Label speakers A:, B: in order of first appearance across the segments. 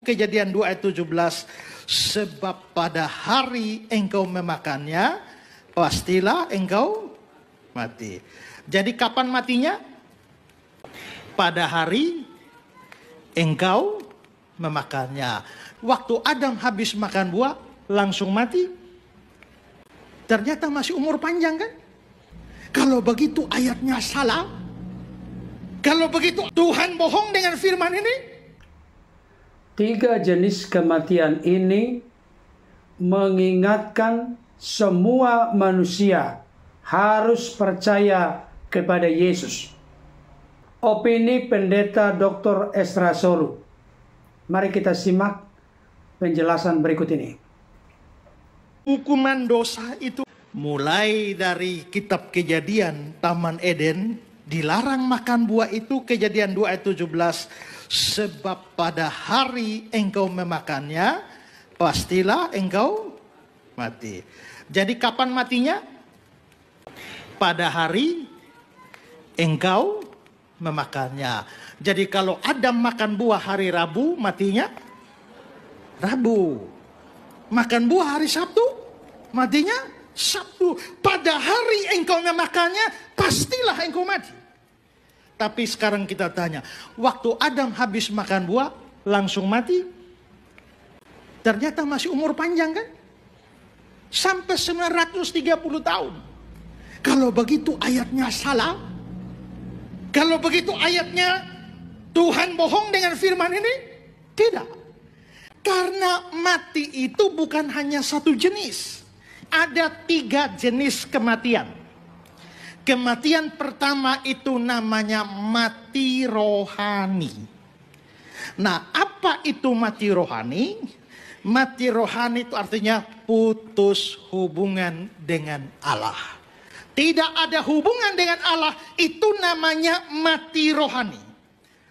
A: Kejadian 2 ayat 17. Sebab pada hari engkau memakannya, pastilah engkau mati. Jadi kapan matinya? Pada hari engkau memakannya. Waktu Adam habis makan buah, langsung mati. Ternyata masih umur panjang kan? Kalau begitu ayatnya salah. Kalau begitu Tuhan bohong dengan firman ini.
B: 3 jenis kematian ini mengingatkan semua manusia harus percaya kepada Yesus. Opini Pendeta Dr. Ezra Solu. Mari kita simak penjelasan berikut ini.
A: Hukuman dosa itu mulai dari kitab Kejadian, Taman Eden, dilarang makan buah itu, Kejadian 2 ayat 17. Sebab pada hari engkau memakannya, pastilah engkau mati. Jadi kapan matinya? Pada hari engkau memakannya. Jadi kalau Adam makan buah hari Rabu, matinya Rabu. Makan buah hari Sabtu, matinya Sabtu. Pada hari engkau memakannya, pastilah engkau mati. Tapi sekarang kita tanya, waktu Adam habis makan buah, langsung mati? Ternyata masih umur panjang kan? Sampai 930 tahun. Kalau begitu ayatnya salah. Kalau begitu ayatnya Tuhan bohong dengan firman ini? Tidak. Karena mati itu bukan hanya satu jenis. Ada 3 jenis kematian. Kematian pertama itu namanya mati rohani. Nah, apa itu mati rohani? Mati rohani itu artinya putus hubungan dengan Allah. Tidak ada hubungan dengan Allah, itu namanya mati rohani.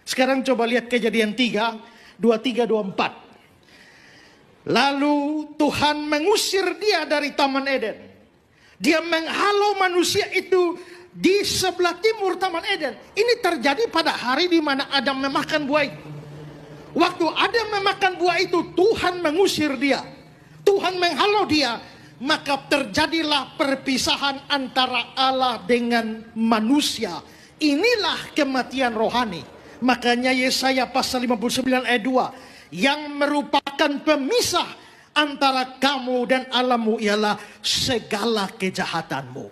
A: Sekarang coba lihat Kejadian 3, 23, 24. Lalu Tuhan mengusir dia dari Taman Eden. Dia menghalau manusia itu di sebelah timur Taman Eden. Ini terjadi pada hari di mana Adam memakan buah itu. Waktu Adam memakan buah itu, Tuhan mengusir dia. Tuhan menghalau dia. Maka terjadilah perpisahan antara Allah dengan manusia. Inilah kematian rohani. Makanya Yesaya pasal 59 ayat 2. Yang merupakan pemisah antara kamu dan Allahmu ialah segala kejahatanmu.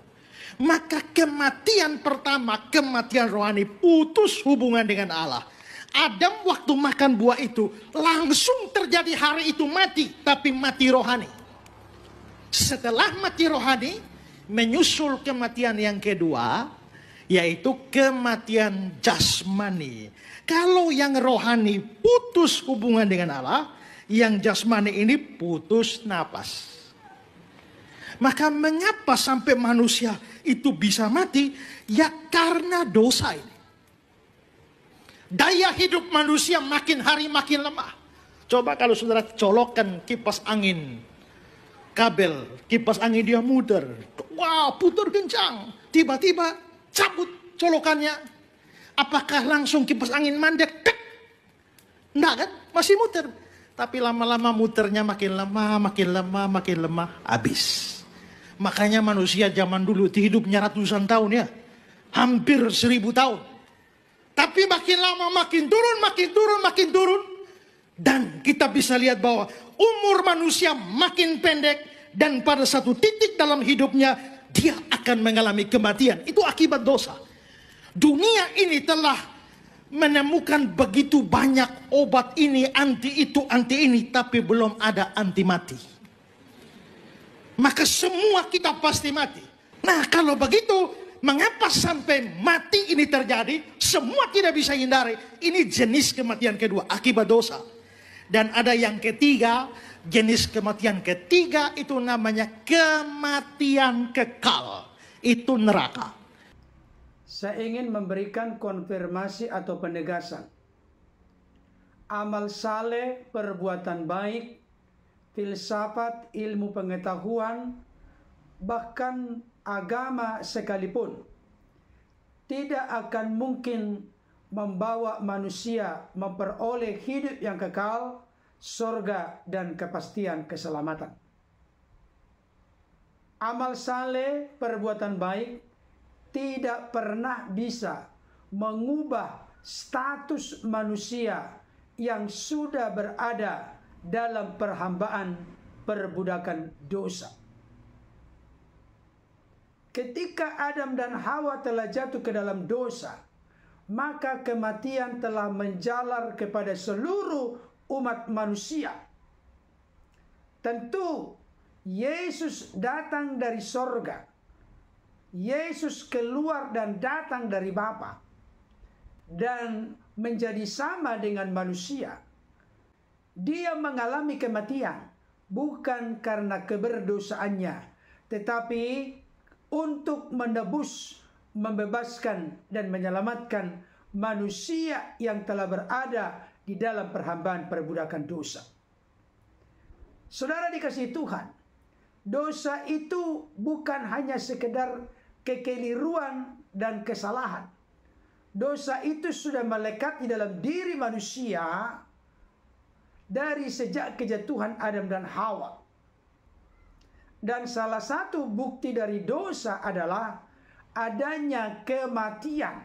A: Maka kematian pertama, kematian rohani, putus hubungan dengan Allah. Adam waktu makan buah itu langsung terjadi hari itu mati, tapi mati rohani. Setelah mati rohani, menyusul kematian yang kedua, yaitu kematian jasmani. Kalau yang rohani putus hubungan dengan Allah, yang jasmani ini putus napas. Maka mengapa sampai manusia itu bisa mati? Ya karena dosa ini. Daya hidup manusia makin hari makin lemah. Coba kalau saudara colokkan kipas angin, kabel kipas angin dia muter. Wah, putar kencang. Tiba-tiba cabut colokannya. Apakah langsung kipas angin mandek? Enggak kan? Masih muter. Tapi lama-lama muternya makin lemah, habis. Makanya manusia zaman dulu hidupnya ratusan tahun ya. Hampir 1000 tahun. Tapi makin lama makin turun. Dan kita bisa lihat bahwa umur manusia makin pendek. Dan pada satu titik dalam hidupnya, dia akan mengalami kematian. Itu akibat dosa. Dunia ini telah menemukan begitu banyak obat ini, anti itu, anti ini, tapi belum ada anti mati. Maka semua kita pasti mati. Nah, kalau begitu, mengapa sampai mati ini terjadi? Semua tidak bisa hindari. Ini jenis kematian kedua, akibat dosa. Dan ada yang ketiga, jenis kematian ketiga itu namanya kematian kekal. Itu neraka.
B: Saya ingin memberikan konfirmasi atau penegasan. Amal saleh, perbuatan baik, filsafat, ilmu pengetahuan, bahkan agama sekalipun tidak akan mungkin membawa manusia memperoleh hidup yang kekal sorga dan kepastian keselamatan. Amal saleh, perbuatan baik tidak pernah bisa mengubah status manusia yang sudah berada dalam perhambaan perbudakan dosa. Ketika Adam dan Hawa telah jatuh ke dalam dosa, maka kematian telah menjalar kepada seluruh umat manusia. Tentu Yesus datang dari sorga. Yesus keluar dan datang dari Bapa dan menjadi sama dengan manusia. Dia mengalami kematian bukan karena keberdosaannya, tetapi untuk menebus, membebaskan dan menyelamatkan manusia yang telah berada di dalam perhambaan perbudakan dosa. Saudara dikasihi Tuhan, dosa itu bukan hanya sekedar kekeliruan dan kesalahan. Dosa itu sudah melekat di dalam diri manusia dari sejak kejatuhan Adam dan Hawa. Dan salah satu bukti dari dosa adalah adanya kematian.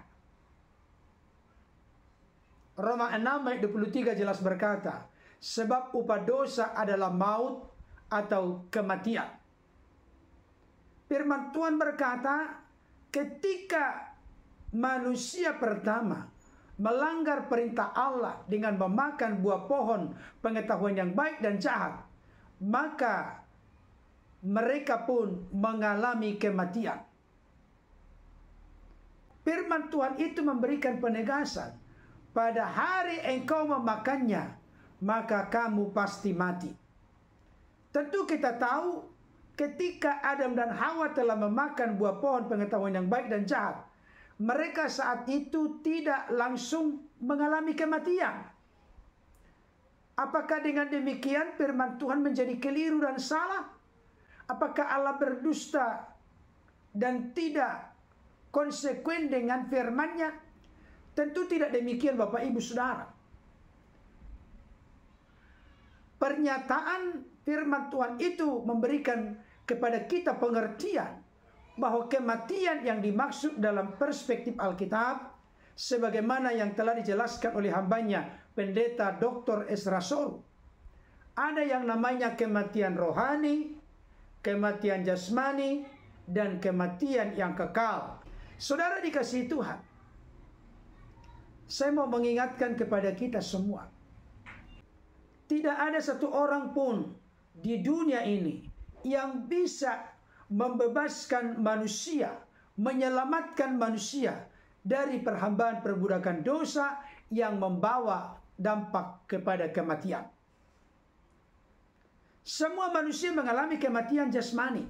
B: Roma 6 ayat 23 jelas berkata, sebab upah dosa adalah maut atau kematian. Firman Tuhan berkata, ketika manusia pertama melanggar perintah Allah dengan memakan buah pohon pengetahuan yang baik dan jahat, maka mereka pun mengalami kematian. Firman Tuhan itu memberikan penegasan, pada hari engkau memakannya, maka kamu pasti mati. Tentu kita tahu ketika Adam dan Hawa telah memakan buah pohon pengetahuan yang baik dan jahat, mereka saat itu tidak langsung mengalami kematian. Apakah dengan demikian firman Tuhan menjadi keliru dan salah? Apakah Allah berdusta dan tidak konsekuen dengan firman-Nya? Tentu tidak demikian Bapak Ibu Saudara. Pernyataan firman Tuhan itu memberikan kepada kita pengertian bahwa kematian yang dimaksud dalam perspektif Alkitab, sebagaimana yang telah dijelaskan oleh hambanya Pendeta Dr. Ezra Soru, ada yang namanya kematian rohani, kematian jasmani, dan kematian yang kekal. Saudara dikasihi Tuhan, saya mau mengingatkan kepada kita semua, tidak ada satu orang pun di dunia ini yang bisa membebaskan manusia, menyelamatkan manusia dari perhambaan perbudakan dosa yang membawa dampak kepada kematian. Semua manusia mengalami kematian jasmani.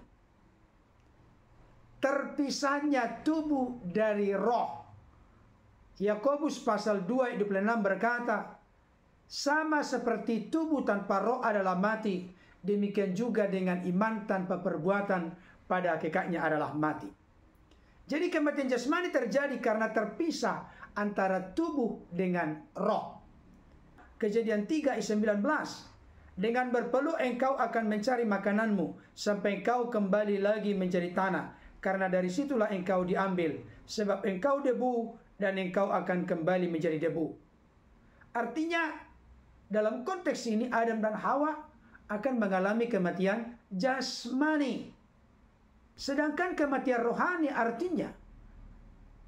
B: Terpisahnya tubuh dari roh. Yakobus pasal 2 ayat 26 berkata, sama seperti tubuh tanpa roh adalah mati, demikian juga dengan iman tanpa perbuatan pada hakikatnya adalah mati. Jadi kematian jasmani terjadi karena terpisah antara tubuh dengan roh. Kejadian 3 ayat 19. Dengan berpeluh engkau akan mencari makananmu sampai engkau kembali lagi menjadi tanah, karena dari situlah engkau diambil, sebab engkau debu dan engkau akan kembali menjadi debu. Artinya dalam konteks ini Adam dan Hawa akan mengalami kematian jasmani. Sedangkan kematian rohani artinya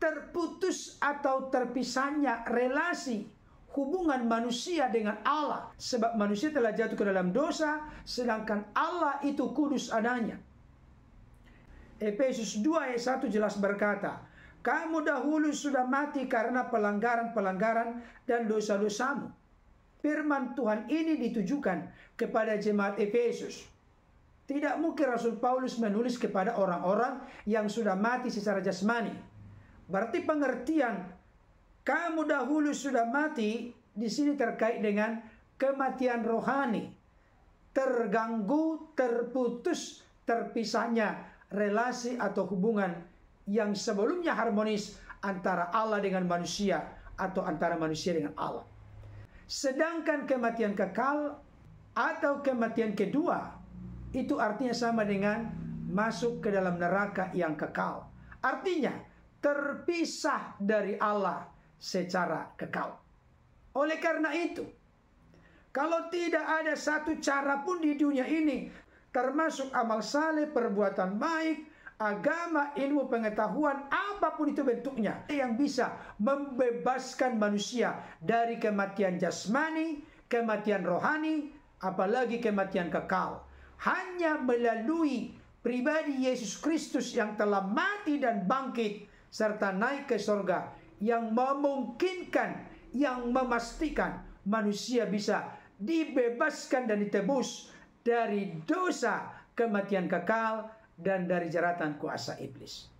B: terputus atau terpisahnya relasi hubungan manusia dengan Allah. Sebab manusia telah jatuh ke dalam dosa, sedangkan Allah itu kudus adanya. Efesus 2 ayat 1 jelas berkata, kamu dahulu sudah mati karena pelanggaran-pelanggaran dan dosa-dosamu. Firman Tuhan ini ditujukan kepada jemaat Efesus. Tidak mungkin Rasul Paulus menulis kepada orang-orang yang sudah mati secara jasmani. Berarti pengertian kamu dahulu sudah mati di sini terkait dengan kematian rohani. Terganggu, terputus, terpisahnya relasi atau hubungan yang sebelumnya harmonis antara Allah dengan manusia atau antara manusia dengan Allah. Sedangkan kematian kekal atau kematian kedua, itu artinya sama dengan masuk ke dalam neraka yang kekal. Artinya terpisah dari Allah secara kekal. Oleh karena itu, kalau tidak ada satu cara pun di dunia ini, termasuk amal saleh, perbuatan baik, agama, ilmu pengetahuan, apapun itu bentuknya, yang bisa membebaskan manusia dari kematian jasmani, kematian rohani, apalagi kematian kekal. Hanya melalui pribadi Yesus Kristus yang telah mati dan bangkit serta naik ke surga, yang memungkinkan, yang memastikan manusia bisa dibebaskan dan ditebus dari dosa, kematian kekal, dan dari jeratan kuasa iblis.